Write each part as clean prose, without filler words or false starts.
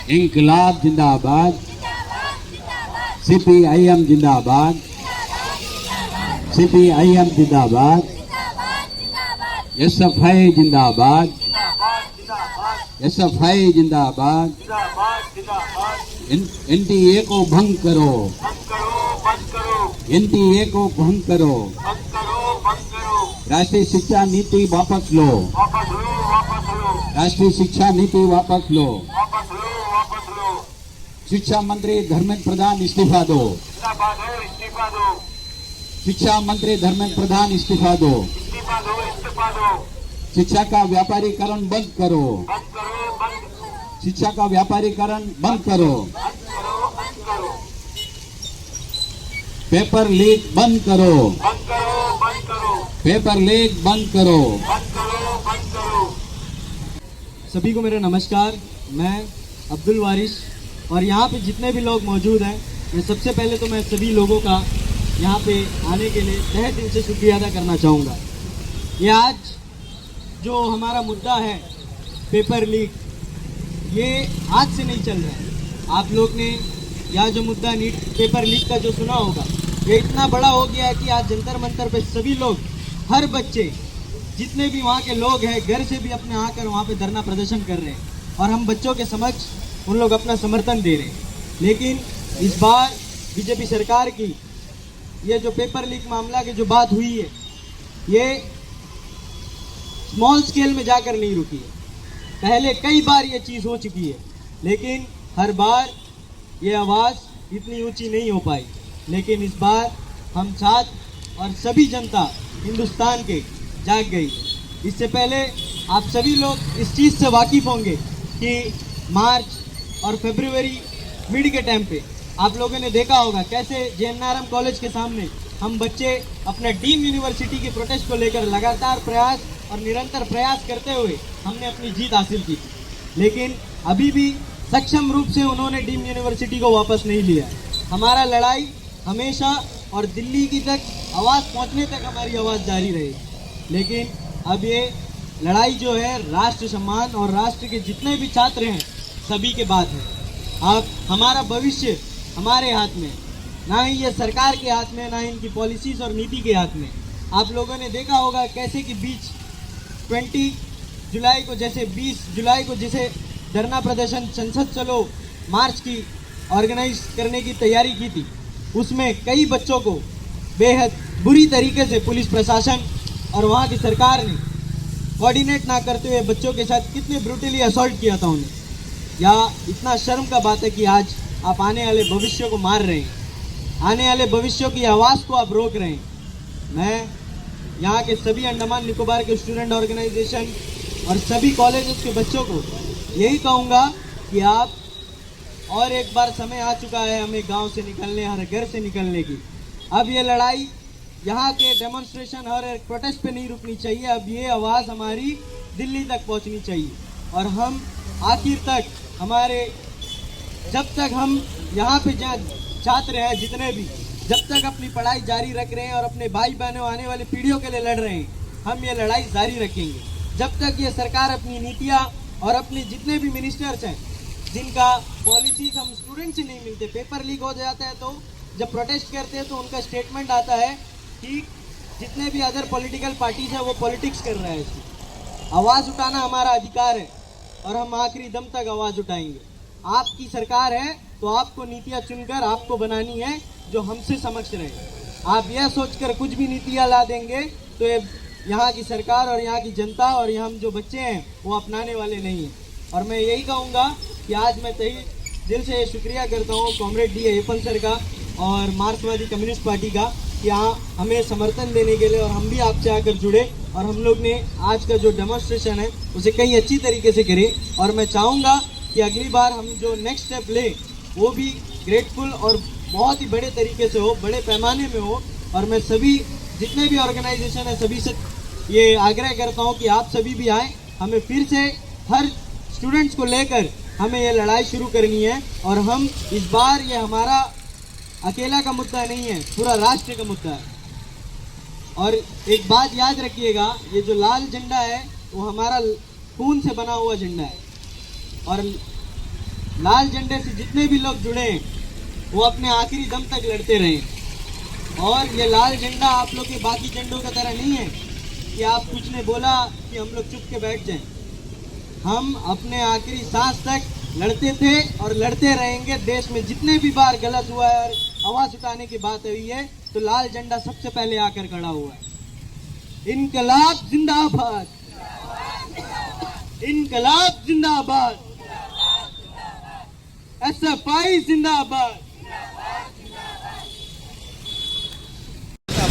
इंकलाब जिंदाबाद, CPIM जिंदाबाद, CPIM जिंदाबाद, SFI जिंदाबाद, SFI जिंदाबाद। NTA को भंग करो, NTA को भंग करो। राष्ट्रीय शिक्षा नीति वापस लो, राष्ट्रीय शिक्षा नीति वापस लो। शिक्षा मंत्री धर्मेंद्र प्रधान इस्तीफा दो, शिक्षा मंत्री धर्मेंद्र प्रधान इस्तीफा दो। शिक्षा का व्यापारीकरण बंद करो, शिक्षा का व्यापारीकरण बंद करो। पेपर लीक बंद करो, पेपर लीक बंद करो। सभी को मेरा नमस्कार। मैं अब्दुल वारिस और यहाँ पे जितने भी लोग मौजूद हैं, मैं सबसे पहले तो मैं सभी लोगों का यहाँ पे आने के लिए तहे दिल से शुक्रिया अदा करना चाहूँगा। ये आज जो हमारा मुद्दा है पेपर लीक, ये आज से नहीं चल रहा है। आप लोग ने यह जो मुद्दा नीट पेपर लीक का जो सुना होगा, ये इतना बड़ा हो गया है कि आज जंतर मंतर पे सभी लोग, हर बच्चे, जितने भी वहाँ के लोग हैं, घर से भी अपने आकर वहाँ पे धरना प्रदर्शन कर रहे हैं और हम बच्चों के समक्ष उन लोग अपना समर्थन दे रहे हैं। लेकिन इस बार बीजेपी सरकार की ये जो पेपर लीक मामला की जो बात हुई है, ये स्मॉल स्केल में जाकर नहीं रुकी है। पहले कई बार ये चीज़ हो चुकी है, लेकिन हर बार ये आवाज़ इतनी ऊंची नहीं हो पाई। लेकिन इस बार हम छात्र और सभी जनता हिंदुस्तान के जाग गई। इससे पहले आप सभी लोग इस चीज़ से वाकिफ़ होंगे कि मार्च और फरवरी मिड के टाइम पे आप लोगों ने देखा होगा कैसे JNRM कॉलेज के सामने हम बच्चे अपना डीम यूनिवर्सिटी के प्रोटेस्ट को लेकर लगातार प्रयास और निरंतर प्रयास करते हुए हमने अपनी जीत हासिल की थी। लेकिन अभी भी सक्षम रूप से उन्होंने डीम यूनिवर्सिटी को वापस नहीं लिया। हमारा लड़ाई हमेशा और दिल्ली की तक आवाज़ पहुंचने तक हमारी आवाज़ जारी रहेगी। लेकिन अब ये लड़ाई जो है राष्ट्र सम्मान और राष्ट्र के जितने भी छात्र हैं सभी के बात है। अब हमारा भविष्य हमारे हाथ में, ना ही ये सरकार के हाथ में, ना ही इनकी पॉलिसीज़ और नीति के हाथ में। आप लोगों ने देखा होगा कैसे कि 20 जुलाई को जैसे 20 जुलाई को जैसे धरना प्रदर्शन संसद चलो मार्च की ऑर्गेनाइज करने की तैयारी की थी, उसमें कई बच्चों को बेहद बुरी तरीके से पुलिस प्रशासन और वहाँ की सरकार ने कोऑर्डिनेट ना करते हुए बच्चों के साथ कितने ब्रूटली असॉल्ट किया था उन्हें। या इतना शर्म का बात है कि आज आप आने वाले भविष्य को मार रहे हैं, आने वाले भविष्य की आवाज़ को आप रोक रहे हैं। मैं यहाँ के सभी अंडमान निकोबार के स्टूडेंट ऑर्गेनाइजेशन और सभी कॉलेजेस के बच्चों को यही कहूँगा कि आप और एक बार समय आ चुका है हमें गांव से निकलने, हर घर से निकलने की। अब ये लड़ाई यहाँ के डेमोन्स्ट्रेशन और एक प्रोटेस्ट पे नहीं रुकनी चाहिए। अब ये आवाज़ हमारी दिल्ली तक पहुँचनी चाहिए और हम आखिर तक हमारे, जब तक हम यहाँ पे जहाँ छात्र हैं जितने भी, जब तक अपनी पढ़ाई जारी रख रहे हैं और अपने भाई बहनों आने वाली पीढ़ियों के लिए लड़ रहे हैं, हम ये लड़ाई जारी रखेंगे। जब तक ये सरकार अपनी नीतियाँ और अपने जितने भी मिनिस्टर्स हैं जिनका पॉलिसीज हम स्टूडेंट से नहीं मिलते, पेपर लीक हो जाता है तो जब प्रोटेस्ट करते हैं तो उनका स्टेटमेंट आता है कि जितने भी अदर पॉलिटिकल पार्टीज हैं वो पॉलिटिक्स कर रहा है। इसकी आवाज़ उठाना हमारा अधिकार है और हम आखिरी दम तक आवाज़ उठाएंगे। आपकी सरकार है तो आपको नीतियाँ चुनकर आपको बनानी है जो हमसे समक्ष रहे। आप यह सोचकर कुछ भी नीतियाँ ला देंगे तो ये यहाँ की सरकार और यहाँ की जनता और यहाँ हम जो बच्चे हैं वो अपनाने वाले नहीं हैं। और मैं यही कहूँगा कि आज मैं तहे दिल से शुक्रिया करता हूँ कॉमरेड डी अय्यप्पन सर का और मार्क्सवादी कम्युनिस्ट पार्टी का कि यहाँ हमें समर्थन देने के लिए और हम भी आपसे आकर जुड़े और हम लोग ने आज का जो डेमोन्स्ट्रेशन है उसे कई अच्छी तरीके से करें। और मैं चाहूँगा कि अगली बार हम जो नेक्स्ट स्टेप लें वो भी ग्रेटफुल और बहुत ही बड़े तरीके से हो, बड़े पैमाने में हो। और मैं सभी जितने भी ऑर्गेनाइजेशन है सभी से ये आग्रह करता हूँ कि आप सभी भी आएँ। हमें फिर से हर स्टूडेंट्स को लेकर हमें ये लड़ाई शुरू करनी है और हम इस बार ये हमारा अकेला का मुद्दा नहीं है, पूरा राष्ट्र का मुद्दा है। और एक बात याद रखिएगा, ये जो लाल झंडा है वो हमारा खून से बना हुआ झंडा है और लाल झंडे से जितने भी लोग जुड़े हैं वो अपने आखिरी दम तक लड़ते रहे। और ये लाल झंडा आप लोग के बाकी झंडों का तरह नहीं है कि आप कुछ ने बोला कि हम लोग चुप के बैठ जाएं। हम अपने आखिरी सांस तक लड़ते थे और लड़ते रहेंगे। देश में जितने भी बार गलत हुआ है और आवाज उठाने की बात हुई है तो लाल झंडा सबसे पहले आकर खड़ा हुआ है। इनकलाब जिंदाबाद, इनकलाब जिंदाबाद, एसएफआई जिंदाबाद।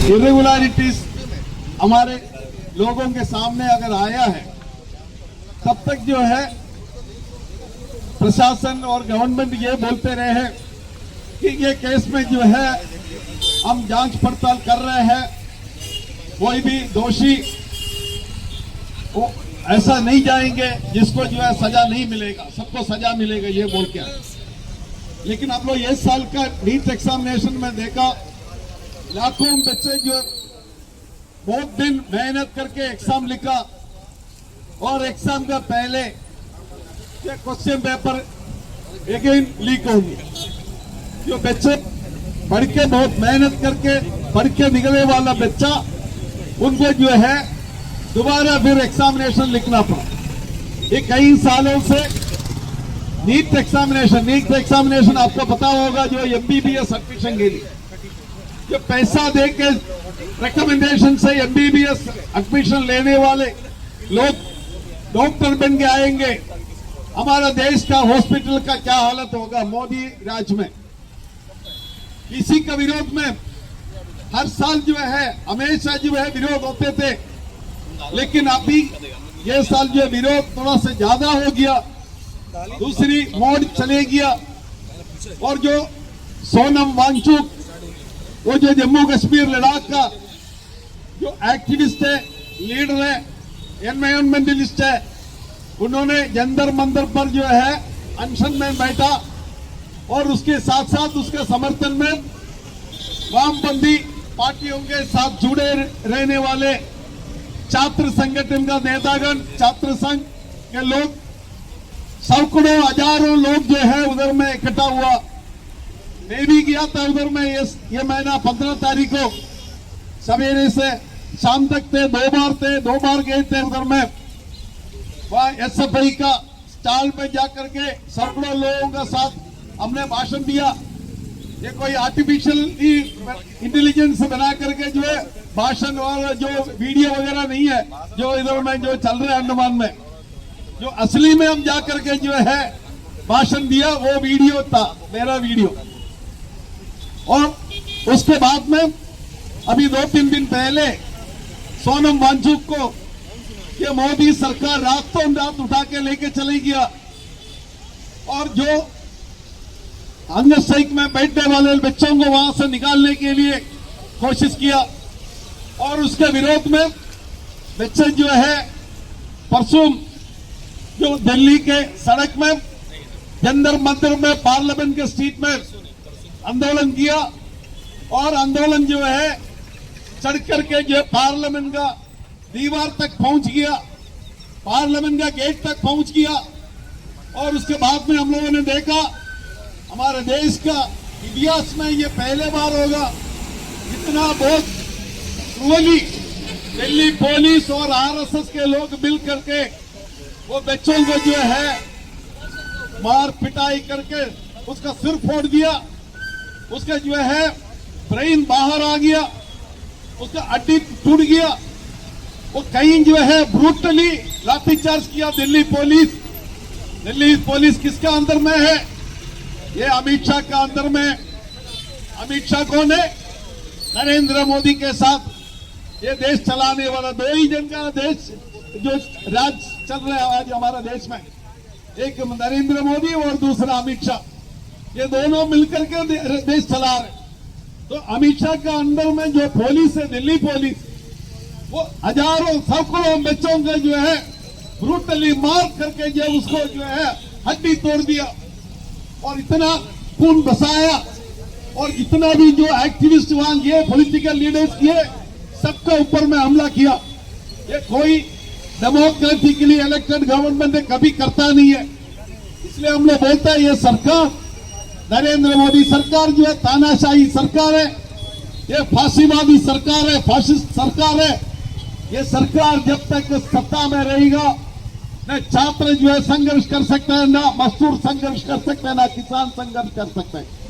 इरेगुलरिटीज हमारे लोगों के सामने अगर आया है तब तक जो है प्रशासन और गवर्नमेंट ये बोलते रहे हैं कि ये केस में जो है हम जांच पड़ताल कर रहे हैं, कोई भी दोषी वो ऐसा नहीं जाएंगे जिसको जो है सजा नहीं मिलेगा, सबको सजा मिलेगा ये बोल के। लेकिन आप लोग इस साल का नीट एग्जामिनेशन में देखा लाखों बच्चे जो बहुत दिन मेहनत करके एग्जाम लिखा और एग्जाम का पहले ये क्वेश्चन पेपर अगेन लीक हो गया। जो बच्चे पढ़ के बहुत मेहनत करके पढ़ के निकले वाला बच्चा उनको जो है दोबारा फिर एग्जामिनेशन लिखना पड़ा। ये कई सालों से नीट एग्जामिनेशन आपको पता होगा जो एमबीबीएस एडमिशन के लिए जो पैसा दे के रिकमेंडेशन से एमबीबीएस एडमिशन लेने वाले लोग डॉक्टर बन के आएंगे। हमारा देश का हॉस्पिटल का क्या हालत होगा मोदी राज में। इसी का विरोध में हर साल जो है हमेशा जो है विरोध होते थे, लेकिन अभी ये साल जो विरोध थोड़ा सा ज्यादा हो गया, दूसरी मोड चले गया। और जो सोनम वांगचुक वो जो जम्मू कश्मीर लद्दाख का जो एक्टिविस्ट है, लीडर है, एनवायरमेंटलिस्ट है, उन्होंने जंतर मंतर पर जो है अनशन में बैठा और उसके साथ साथ उसके समर्थन में वामपंथी पार्टियों के साथ जुड़े रहने वाले छात्र संगठन का नेतागण, छात्र संघ के लोग, सैकड़ों हजारों लोग जो है उधर में इकट्ठा हुआ। मैं भी गया था उधर में ये महीना 15 तारीख को सवेरे से शाम तक थे, दो बार गए थे उधर में। वहाँ एसएफआई का स्टॉल पे जाकर के सैकड़ों लोगों का साथ हमने भाषण दिया। ये कोई आर्टिफिशियल इंटेलिजेंस बना करके जो है भाषण और जो वीडियो वगैरह नहीं है जो इधर में जो चल रहे हैं अंडमान में। जो असली में हम जाकर के जो है भाषण दिया वो वीडियो था, मेरा वीडियो। और उसके बाद में अभी 2-3 दिन पहले सोनम वांगचुक को ये मोदी सरकार रातों रात उठा के लेके चली गया और जो हंगर स्ट्राइक में बैठने वाले बच्चों को वहां से निकालने के लिए कोशिश किया। और उसके विरोध में बच्चे जो है परसों जो दिल्ली के सड़क में जंतर मंतर में पार्लियामेंट के स्ट्रीट में आंदोलन किया और आंदोलन जो है चढ़ करके जो पार्लियामेंट का दीवार तक पहुंच गया, पार्लियामेंट का गेट तक पहुंच गया। और उसके बाद में हम लोगों ने देखा हमारे देश का इतिहास में ये पहले बार होगा इतना बहुत क्रूअली दिल्ली पुलिस और आरएसएस के लोग मिल करके वो बच्चों को जो है मार पिटाई करके उसका सिर फोड़ दिया, उसका जो है ब्रेन बाहर आ गया, उसका हड्डी टूट गया। वो कहीं जो है ब्रूटली लाठीचार्ज किया दिल्ली पुलिस किसका अंदर में है? ये अमित शाह का अंदर में। अमित शाह कौन है? नरेंद्र मोदी के साथ ये देश चलाने वाला दो ही जन का देश जो राज चल रहा है आज हमारा देश में, एक नरेंद्र मोदी और दूसरा अमित शाह। ये दोनों मिलकर के देश चला रहे। तो अमित शाह का अंदर में जो पुलिस है, दिल्ली पुलिस, वो हजारों सैकड़ों बच्चों का जो है ब्रूटली मार करके जो उसको जो है हड्डी तोड़ दिया और इतना खून बसाया। और इतना भी जो एक्टिविस्ट वहां ये पॉलिटिकल लीडर्स किए सबके ऊपर में हमला किया। ये कोई डेमोक्रेटिकली इलेक्टेड गवर्नमेंट कभी करता नहीं है। इसलिए हम लोग बोलते हैं ये सरकार, नरेंद्र मोदी सरकार जो है तानाशाही सरकार है, ये फांसीवादी सरकार है, फाशिस्ट सरकार है। ये सरकार जब तक सत्ता में रहेगा, न छात्र जो है संघर्ष कर सकते हैं, ना मजदूर संघर्ष कर सकते हैं, ना किसान संघर्ष कर सकते हैं।